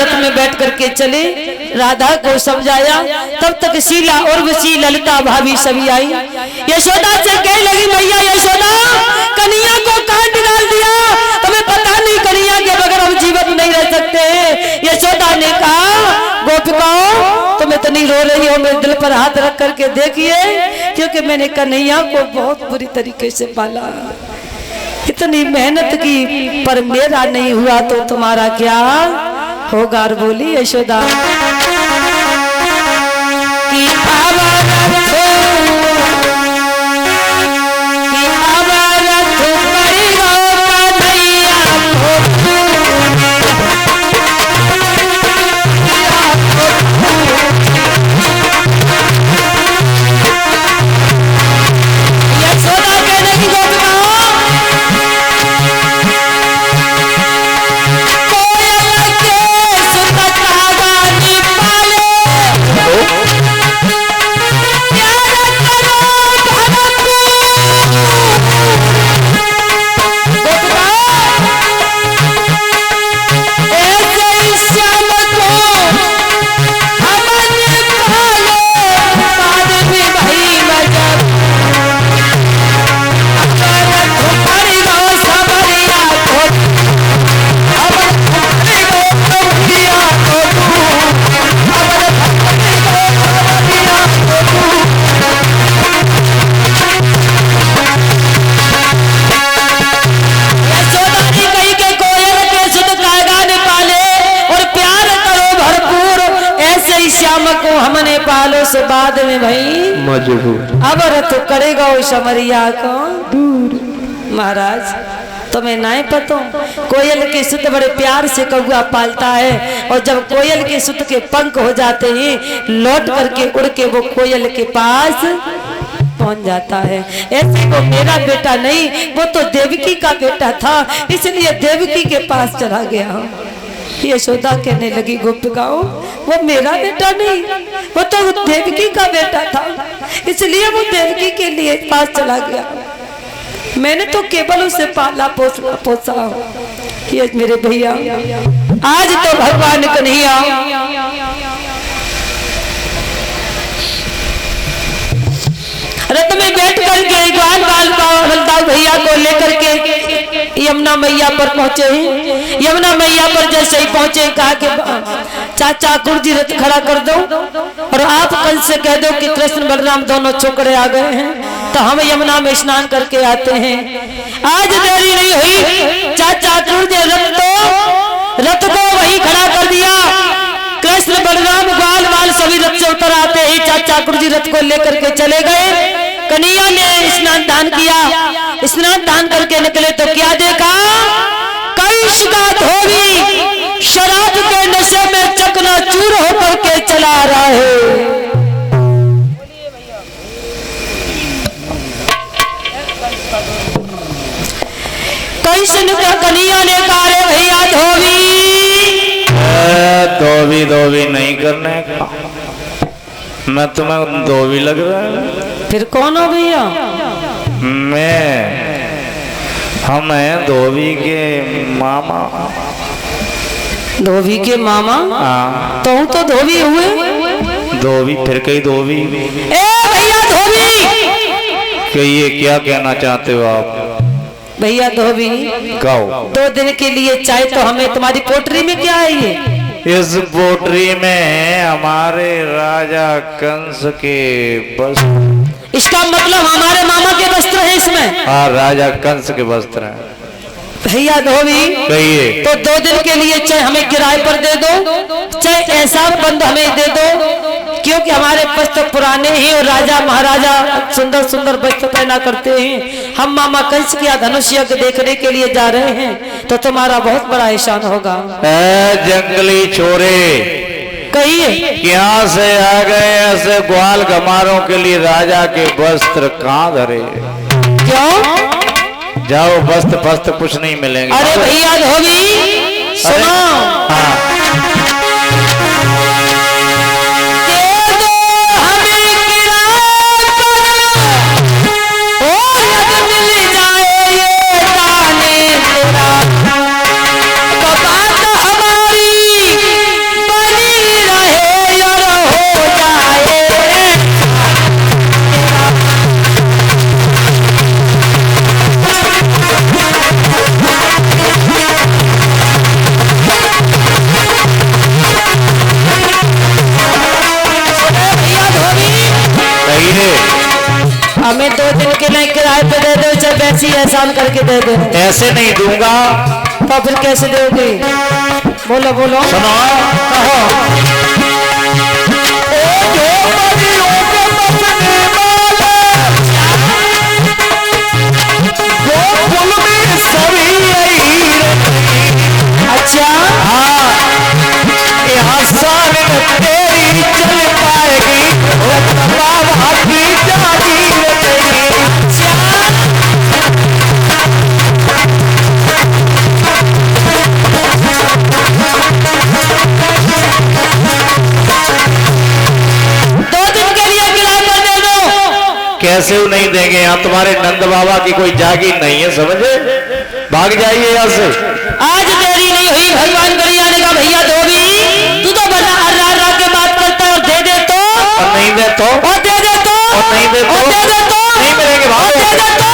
रथ में बैठ करके चले, राधा को समझाया। तब तक शीला उर्वशी ललिता भाभी सभी आई। यशोदा से कहने लगी, मैया यशोदा, कन्हैया को काट डाल दिया, तुम्हें पता नहीं कन्हैया के बगैर हम जीवित नहीं रह सकते। यशोदा ने कहा, गोपिकाओं तुम इतनी रो रही हो, मेरे दिल पर हाथ रख करके देखिए, क्योंकि मैंने कन्हैया को बहुत बुरी तरीके से पाला, इतनी मेहनत की, पर मेरा नहीं हुआ तो तुम्हारा क्या होगा। बोली यशोदा कि हमने पालो से बाद में भाई मजबूर, अब रथ करेगा वो समरिया को दूर। महाराज तुम्हें नहीं पता, कोयल के सुत बड़े प्यार से कौआ पालता है, और जब कोयल के सुत के पंख हो जाते हैं, लौट करके उड़ के वो कोयल के पास पहुंच जाता है। ऐसे वो मेरा बेटा नहीं, वो तो देवकी का बेटा था, इसलिए देवकी के पास चला गया। यशोदा कहने लगी, गोपिकाओं वो मेरा बेटा नहीं, वो तो देवकी का बेटा था, इसलिए वो देवकी के लिए पास चला गया। मैंने तो केवल उसे पाला पोसा। ये मेरे भैया आज तो भगवान कन्हैया रथ में बैठ करके ग्वाल बलदाऊ भैया को लेकर के यमुना मैया पर पहुंचे हैं। यमुना मैया पर जैसे ही पहुंचे, कहा कि चाचा कुर्जी रथ खड़ा कर दो, और आप कल से कह दो कि कृष्ण बलराम दोनों छोकरे आ गए हैं, तो हम यमुना में स्नान करके आते हैं। आज देरी नहीं हुई, चाचा कुर्जी रथ को वही खड़ा कर दिया। कृष्ण बलराम ग्वाल वाल सभी रथ से उतर आते ही चाचा कुर्जी रथ को लेकर के चले गए। कन्हैया ने स्नान दान किया, स्नान दान करके निकले तो क्या देखा, कंस का धोबी शराब के नशे में चकनाचूर होकर के चला रहा है। कंस ने कन्हैया ने कहा, रे भैया धोबी नहीं करने का, मैं तुम्हें धोबी लग रहा है। फिर कौन हो भैया? हम हैं धोबी के मामा। धोबी के मामा? हाँ। तो धोबी हुए? धोबी फिर कई धोबी। ए भैया धोबी, कहिए क्या कहना चाहते हो आप? भैया धोबी कहो। 2 दिन के लिए चाहे तो हमें, तुम्हारी पोटरी में क्या है ये? इस पोटरी में हमारे राजा कंस के वस्त्र। इसका मतलब हमारे मामा के वस्त्र है इसमें? हाँ, राजा कंस के वस्त्र हैं। भैया धोबी कहिए। तो 2 दिन के लिए चाहे हमें किराए पर दे दो, चाहे ऐसा बंद हमें दे दो, क्योंकि हमारे वस्त्र पुराने हैं और राजा महाराजा सुंदर सुंदर वस्त्र पहना करते हैं। हम मामा कंस की धनुष यज्ञ देखने के लिए जा रहे हैं, तो तुम्हारा बहुत बड़ा एहसान होगा। जंगली छोरे, कहिए यहाँ से आ गए ऐसे ग्वाल गमारों के लिए राजा के वस्त्र कहाँ धरे? क्यों? जाओ, वस्त्र कुछ नहीं मिलेंगे। अरे भैया धोबी सुनो, ऐसी एहसान करके दे दे। ऐसे नहीं दूंगा। तो फिर कैसे दोगे? बोलो बोलो। सुनो, कहो। अच्छा हाँ, यहाँ सामने तेरी चल पाएगी, बाबा की जागीर तेरी। कैसे वो नहीं देंगे? यहाँ तुम्हारे नंद बाबा की कोई जागीर नहीं है, समझे? भाग जाइए यहाँ से। आज देरी नहीं हुई, भगवान करिया ने कहा भैया धोबी तू तो बड़ा अर्रा के बात करता है, और दे दे तो, और नहीं दे तो, और दे दे तो, और नहीं दे तो, और दे दे तो नहीं मिलेंगे भाव। दे दे तो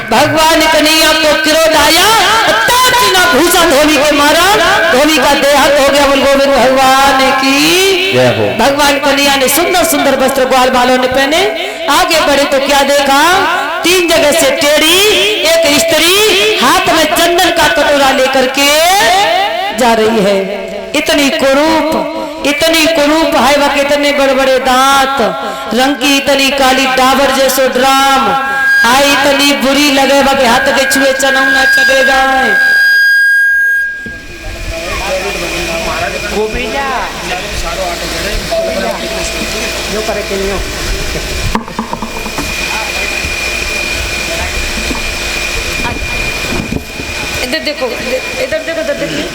भगवान कन्हैया को क्रोध आया, भूसा धोबी के मारा, धोबी का देहात हो गया। बोल गोविंद भगवान की। भगवान कन्हैया ने सुंदर सुंदर वस्त्र ग्वाल बालों ने पहने, आगे बढ़े तो क्या देखा? 3 जगह से टेढ़ी एक स्त्री हाथ में चंदन का कटोरा लेकर के जा रही है। इतनी कुरूप है वह, कितने बड़े बड़े दांत, रंग की इतनी काली डाबर जैसो ड्राम, आई इतनी बुरी लगे वह हाथ के छुए चनऊ न चले जाए। इधर देखो, इधर देखो, इधर देखिए।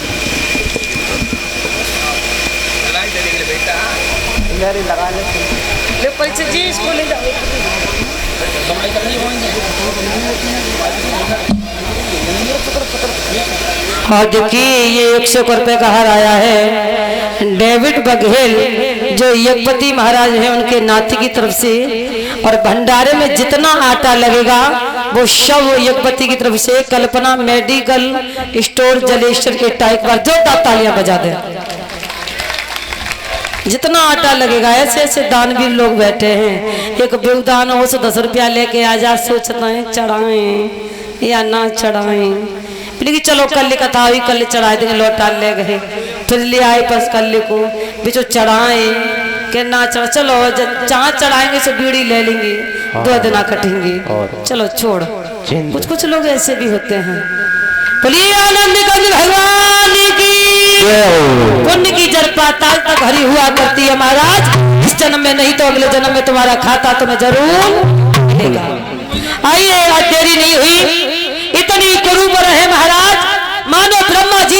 ले पैसे जी, इसको ले जाओ। हाँ देखिए, ये 100 रुपए का हार आया है डेविड बघेल जो यज्ञपति महाराज हैं उनके नाती की तरफ से, और भंडारे में जितना आटा लगेगा वो सब यज्ञपति की तरफ से। कल्पना मेडिकल स्टोर जलेश्वर के टाइप पर जो तालियां बजा दे। जितना आटा लगेगा, ऐसे ऐसे दानवीर लोग बैठे हैं। एक बेवदान हो सो 10 रुपया लेके आ जा, सोचता है चढ़ाएं या ना चढ़ाएं, लेकिन चलो कल कथा हुई, कल चढ़ाए देंगे, लौटा ले गए, फिर ले आए बस कल को बिचो चढ़ाए के ना चढ़ा। चलो जहाँ चढ़ाएंगे सो बीड़ी ले लेंगे, 2 दिन कटेंगे, चलो छोड़। कुछ लोग ऐसे भी होते हैं। बोलिए आनंद कंज भगवान की। पुण्य की जड़ पाताल तक भरी हुआ करती है महाराज। इस जन्म में नहीं तो अगले जन्म में तुम्हारा खाता तुम्हें जरूर मिलेगा। आइए, आज देरी नहीं हुई, इतनी कुरूप रहे महाराज।